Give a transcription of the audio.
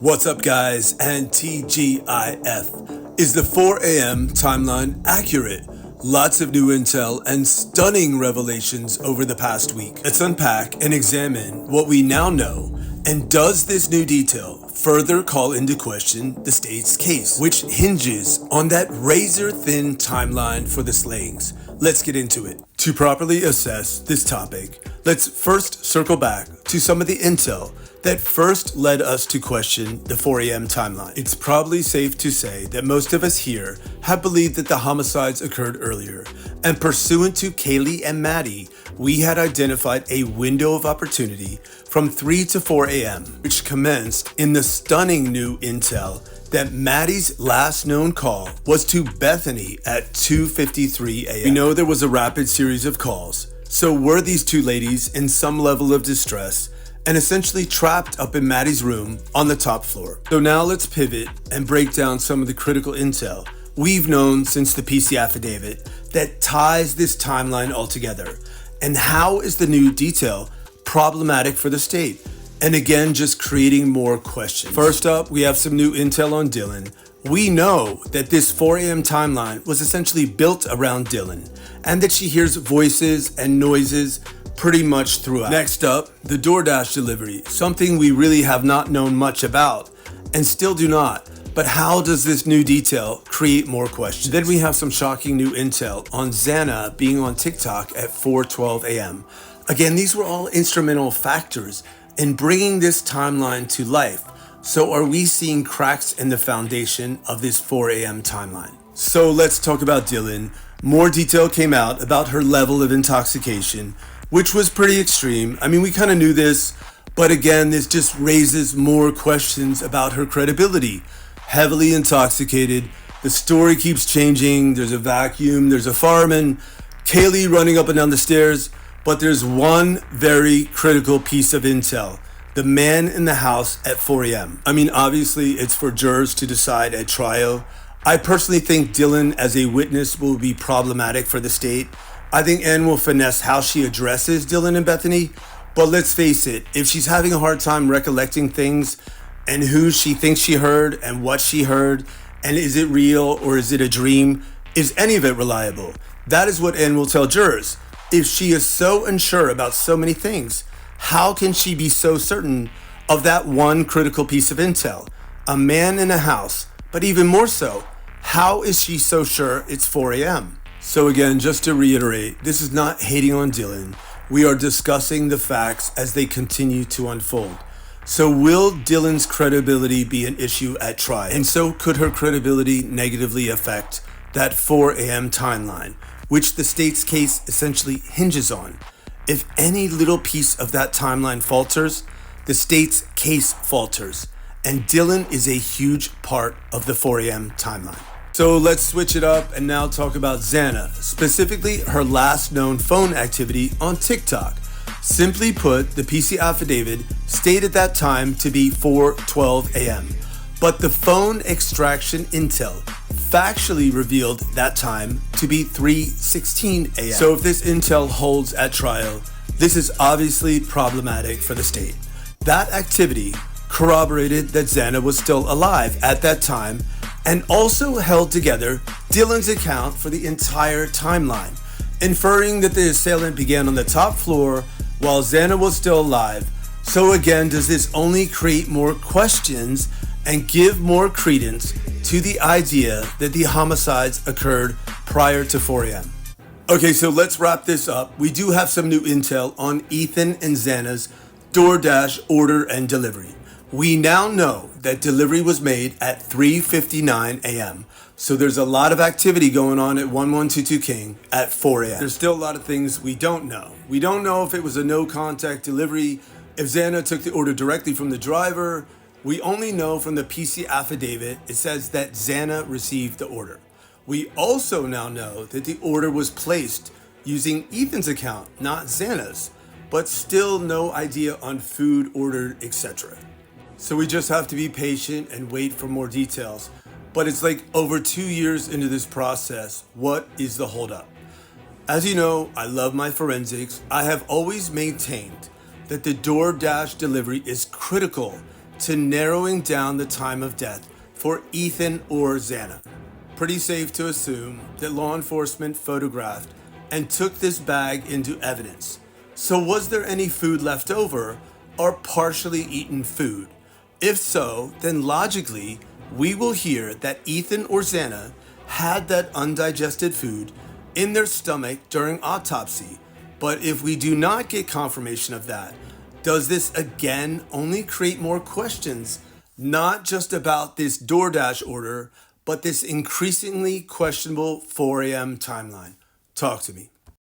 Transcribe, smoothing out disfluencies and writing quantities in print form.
What's up, guys, and TGIF? Is the 4 a.m. timeline accurate? Lots of new intel and stunning revelations over the past week. Let's unpack and examine what we now know, and does this new detail further call into question the state's case, which hinges on that razor-thin timeline for the slayings. Let's get into it. To properly assess this topic, let's first circle back to some of the intel that first led us to question the 4 a.m. timeline. It's probably safe to say that most of us here have believed that the homicides occurred earlier, and pursuant to Kaylee and Maddie, we had identified a window of opportunity from 3 to 4 a.m., which commenced in the stunning new intel that Maddie's last known call was to Bethany at 2:53 a.m. We know there was a rapid series of calls, so were these two ladies in some level of distress and essentially trapped up in Maddie's room on the top floor. So now let's pivot and break down some of the critical intel we've known since the PC affidavit that ties this timeline all together. And how is the new detail problematic for the state? And again, just creating more questions. First up, we have some new intel on Dylan. We know that this 4 a.m. timeline was essentially built around Dylan, and that she hears voices and noises pretty much throughout. Next up, the DoorDash delivery, something we really have not known much about, and still do not. But how does this new detail create more questions? Then we have some shocking new intel on Xana being on TikTok at 4:12 a.m. Again, these were all instrumental factors in bringing this timeline to life. So are we seeing cracks in the foundation of this 4 a.m. timeline? So let's talk about Dylan. More detail came out about her level of intoxication, which was pretty extreme. I mean, we kind of knew this, but again, this just raises more questions about her credibility. Heavily intoxicated, the story keeps changing, there's a vacuum, there's a fireman, Kaylee running up and down the stairs, but there's one very critical piece of intel: the man in the house at 4 a.m. I mean, obviously it's for jurors to decide at trial. I personally think Dylan as a witness will be problematic for the state. I think Anne will finesse how she addresses Dylan and Bethany, but let's face it, if she's having a hard time recollecting things and who she thinks she heard and what she heard, and is it real or is it a dream, is any of it reliable? That is what Anne will tell jurors. If she is so unsure about so many things, how can she be so certain of that one critical piece of intel? A man in a house, but even more so, how is she so sure it's 4 a.m.? So again, just to reiterate, this is not hating on Dylan. We are discussing the facts as they continue to unfold. So will Dylan's credibility be an issue at trial? And so could her credibility negatively affect that 4 a.m. timeline, which the state's case essentially hinges on? If any little piece of that timeline falters, the state's case falters, and Dylan is a huge part of the 4 a.m. timeline. So let's switch it up and now talk about Xana, specifically her last known phone activity on TikTok. Simply put, the PC affidavit stated that time to be 4:12 a.m., but the phone extraction intel factually revealed that time to be 3:16 a.m. So if this intel holds at trial, this is obviously problematic for the state. That activity corroborated that Xana was still alive at that time, and also held together Dylan's account for the entire timeline, inferring that the assailant began on the top floor while Xana was still alive. So again, does this only create more questions and give more credence to the idea that the homicides occurred prior to 4 a.m.? Okay, so let's wrap this up. We do have some new intel on Ethan and Xana's DoorDash order and delivery. We now know that delivery was made at 3:59 a.m. So there's a lot of activity going on at 1122 King at 4 a.m. There's still a lot of things we don't know. We don't know if it was a no contact delivery, if Xana took the order directly from the driver. We only know from the PC affidavit, it says that Xana received the order. We also now know that the order was placed using Ethan's account, not Xana's, but still no idea on food ordered, etc. So we just have to be patient and wait for more details. But it's like over 2 years into this process, what is the holdup? As you know, I love my forensics. I have always maintained that the DoorDash delivery is critical to narrowing down the time of death for Ethan or Xana. Pretty safe to assume that law enforcement photographed and took this bag into evidence. So was there any food left over or partially eaten food? If so, then logically, we will hear that Ethan or Xana had that undigested food in their stomach during autopsy. But if we do not get confirmation of that, does this again only create more questions, not just about this DoorDash order, but this increasingly questionable 4 a.m. timeline? Talk to me.